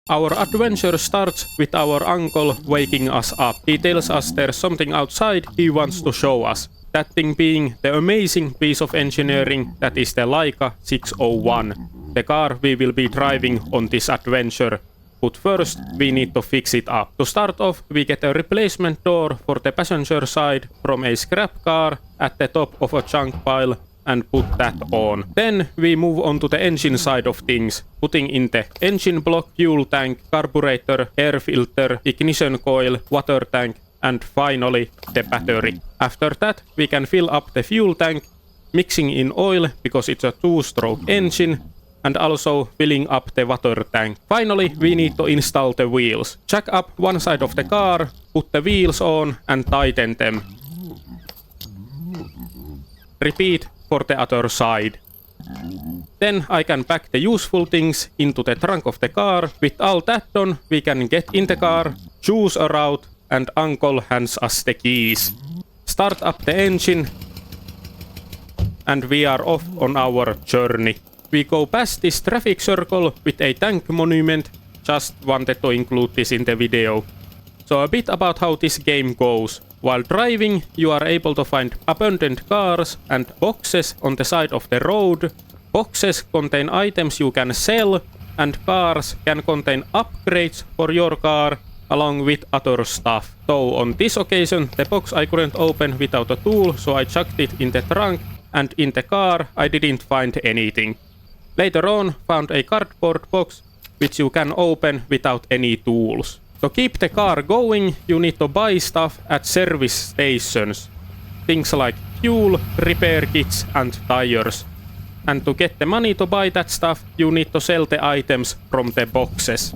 Our adventure starts with our uncle waking us up. He tells us there's something outside he wants to show us. That thing being the amazing piece of engineering that is the Leica 601, the car we will be driving on this adventure. But first, we need to fix it up. To start off, we get a replacement door for the passenger side from a scrap car at the top of a junk pile and put that on. Then we move on to the engine side of things, putting in the engine block, fuel tank, carburetor, air filter, ignition coil, water tank, and finally the battery. After that, we can fill up the fuel tank, mixing in oil because it's a two-stroke engine, and also filling up the water tank. Finally, we need to install the wheels. Jack up one side of the car, put the wheels on, and tighten them. Repeat for the other side. Then I can pack the useful things into the trunk of the car. With all that done, we can get in the car, choose a route, and Uncle hands us the keys. Start up the engine, and we are off on our journey. We go past this traffic circle with a tank monument. Just wanted to include this in the video. So a bit about how this game goes. While driving, you are able to find abandoned cars and boxes on the side of the road. Boxes contain items you can sell, and cars can contain upgrades for your car along with other stuff. So on this occasion, the box I couldn't open without a tool, so I chucked it in the trunk, and in the car I didn't find anything. Later on, found a cardboard box which you can open without any tools. To keep the car going, you need to buy stuff at service stations. Things like fuel, repair kits, and tires. And to get the money to buy that stuff, you need to sell the items from the boxes.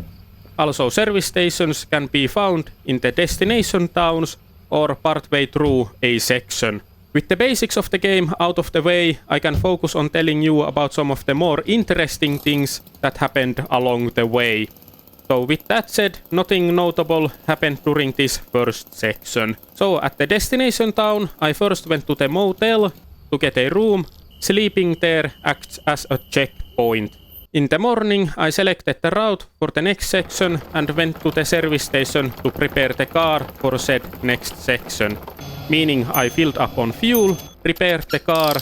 Also, service stations can be found in the destination towns or partway through a section. With the basics of the game out of the way, I can focus on telling you about some of the more interesting things that happened along the way. So with that said, nothing notable happened during this first section. So at the destination town, I first went to the motel to get a room. Sleeping there acts as a checkpoint. In the morning, I selected the route for the next section and went to the service station to prepare the car for said next section. Meaning I filled up on fuel, repaired the car,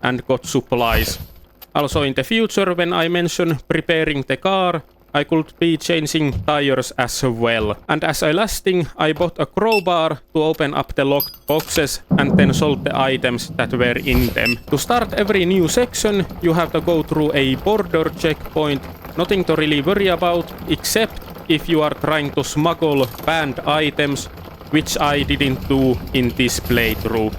and got supplies. Also in the future, when I mention preparing the car, I could be changing tires as well. And as a last thing, I bought a crowbar to open up the locked boxes and then sold the items that were in them. To start every new section, you have to go through a border checkpoint. Nothing to really worry about, except if you are trying to smuggle banned items, which I didn't do in this playthrough.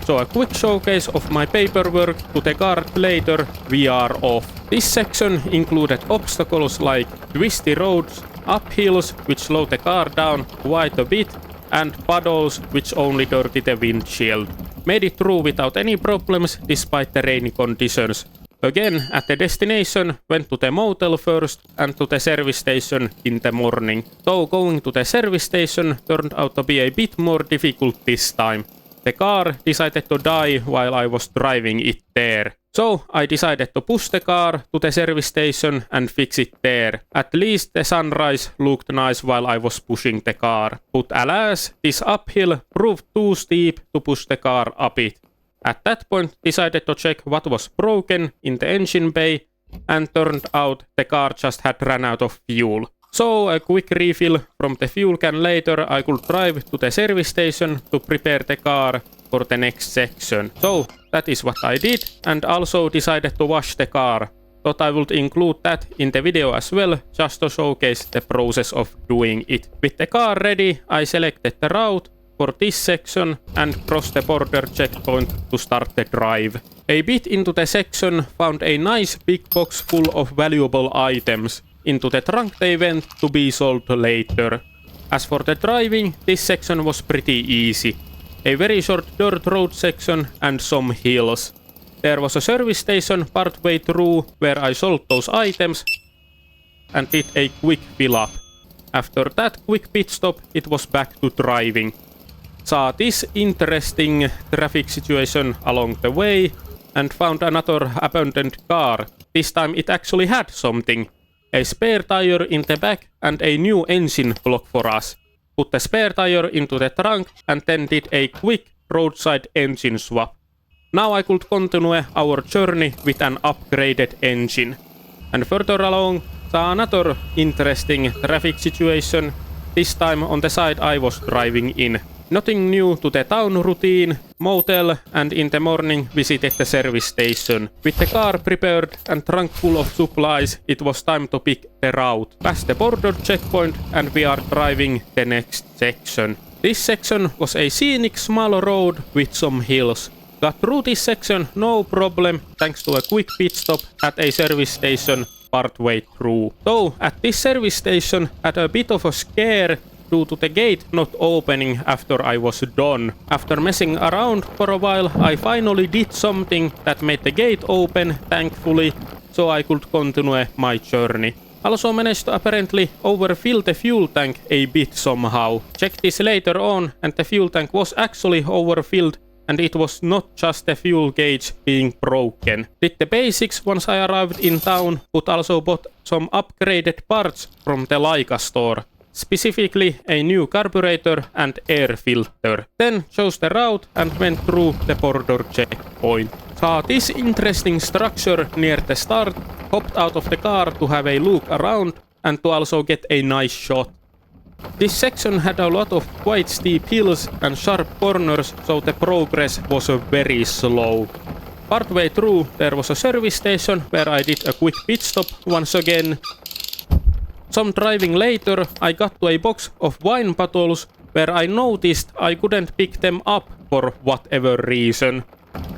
So a quick showcase of my paperwork to the guard later, we are off. This section included obstacles like twisty roads, uphills which slow the car down quite a bit, and puddles which only dirty the windshield. Made it through without any problems despite the rainy conditions. Again, at the destination, went to the motel first and to the service station in the morning. Though going to the service station turned out to be a bit more difficult this time. The car decided to die while I was driving it there. So I decided to push the car to the service station and fix it there. At least the sunrise looked nice while I was pushing the car. But alas, this uphill proved too steep to push the car up it. At that point, decided to check what was broken in the engine bay, and turned out the car just had run out of fuel. So a quick refill from the fuel can later, I could drive to the service station to prepare the car for the next section. So that is what I did, and also decided to wash the car. Thought I would include that in the video as well, just to showcase the process of doing it. With the car ready, I selected the route for this section and crossed the border checkpoint to start the drive. A bit into the section, found a nice big box full of valuable items. Into the trunk they went to be sold later. As for the driving, this section was pretty easy. A very short dirt road section and some hills. There was a service station partway through where I sold those items and did a quick fill up. After that quick pit stop, it was back to driving. Saw this interesting traffic situation along the way, and found another abandoned car. This time it actually had something. A spare tire in the back and a new engine block for us. Put the spare tire into the trunk and then did a quick roadside engine swap. Now I could continue our journey with an upgraded engine. And further along, saw another interesting traffic situation, this time on the side I was driving in. Nothing new to the town routine, motel, and in the morning visited the service station. With the car prepared and trunk full of supplies, it was time to pick the route. Past the border checkpoint and we are driving the next section. This section was a scenic small road with some hills. Got through this section no problem thanks to a quick pit stop at a service station partway through. Though at this service station had a bit of a scare due to the gate not opening after I was done. After messing around for a while, I finally did something that made the gate open, thankfully, so I could continue my journey. Also managed to apparently overfill the fuel tank a bit somehow. Checked this later on and the fuel tank was actually overfilled and it was not just the fuel gauge being broken. Did the basics once I arrived in town, but also bought some upgraded parts from the Leica store. Specifically a new carburetor and air filter. Then chose the route and went through the border checkpoint. Saw this interesting structure near the start, hopped out of the car to have a look around and to also get a nice shot. This section had a lot of quite steep hills and sharp corners, so the progress was very slow. Partway through there was a service station where I did a quick pit stop once again. Some driving later, I got to a box of wine bottles where I noticed I couldn't pick them up for whatever reason.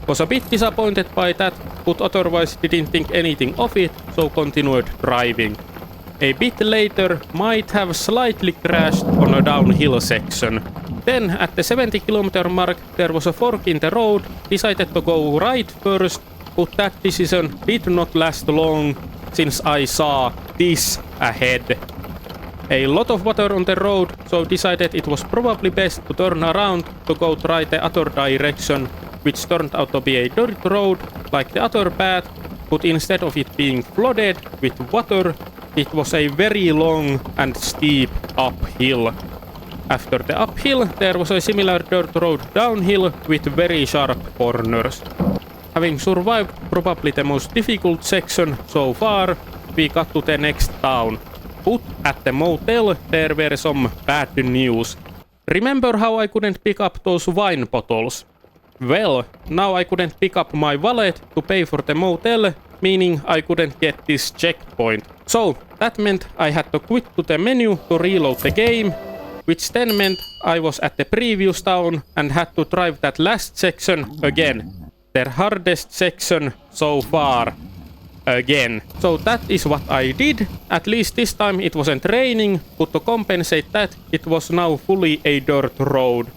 Was a bit disappointed by that, but otherwise didn't think anything of it, so continued driving. A bit later, might have slightly crashed on a downhill section. Then, at the 70km mark, there was a fork in the road, decided to go right first, but that decision did not last long, since I saw this ahead. A lot of water on the road, so decided it was probably best to turn around to go try the other direction, which turned out to be a dirt road like the other path, but instead of it being flooded with water, it was a very long and steep uphill. After the uphill, there was a similar dirt road downhill with very sharp corners. Having survived probably the most difficult section so far, we got to the next town. But at the motel there were some bad news. Remember how I couldn't pick up those wine bottles? Well, now I couldn't pick up my wallet to pay for the motel, meaning I couldn't get this checkpoint. So that meant I had to quit to the menu to reload the game, which then meant I was at the previous town and had to drive that last section again. Their hardest section so far. Again. So that is what I did. At least this time it wasn't raining, but to compensate that, it was now fully a dirt road.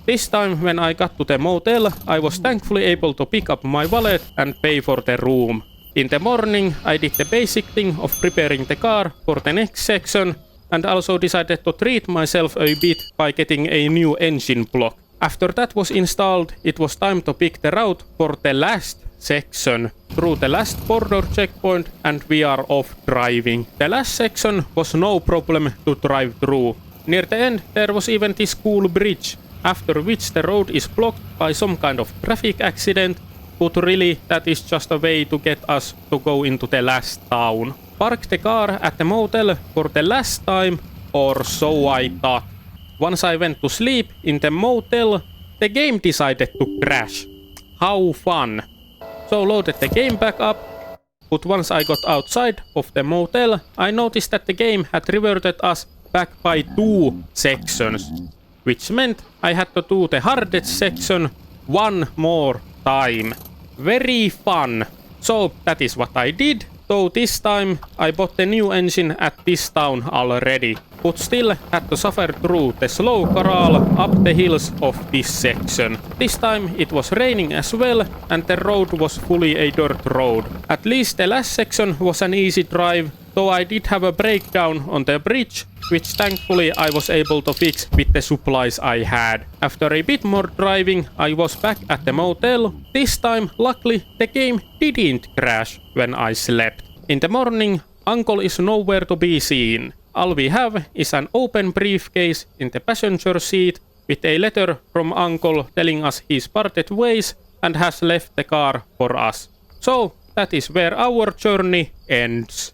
This time when I got to the motel, I was thankfully able to pick up my wallet and pay for the room. In the morning, I did the basic thing of preparing the car for the next section and also decided to treat myself a bit by getting a new engine block. After that was installed, it was time to pick the route for the last section through the last border checkpoint and we are off driving. The last section was no problem to drive through. Near the end there was even this cool bridge, after which the road is blocked by some kind of traffic accident, but really that is just a way to get us to go into the last town. Parked the car at the motel for the last time, or so I thought. Once I went to sleep in the motel, the game decided to crash. How fun! So loaded the game back up, but once I got outside of the motel, I noticed that the game had reverted us back by 2 sections, which meant I had to do the hardest section one more time. Very fun! So that is what I did, though this time I bought the new engine at this town already, but still had to suffer through the slow corral up the hills of this section. This time it was raining as well and the road was fully a dirt road. At least the last section was an easy drive, though I did have a breakdown on the bridge, which thankfully I was able to fix with the supplies I had. After a bit more driving, I was back at the motel. This time, luckily, the game didn't crash when I slept. In the morning, Uncle is nowhere to be seen. All we have is an open briefcase in the passenger seat with a letter from Uncle telling us he's parted ways and has left the car for us. So, that is where our journey ends.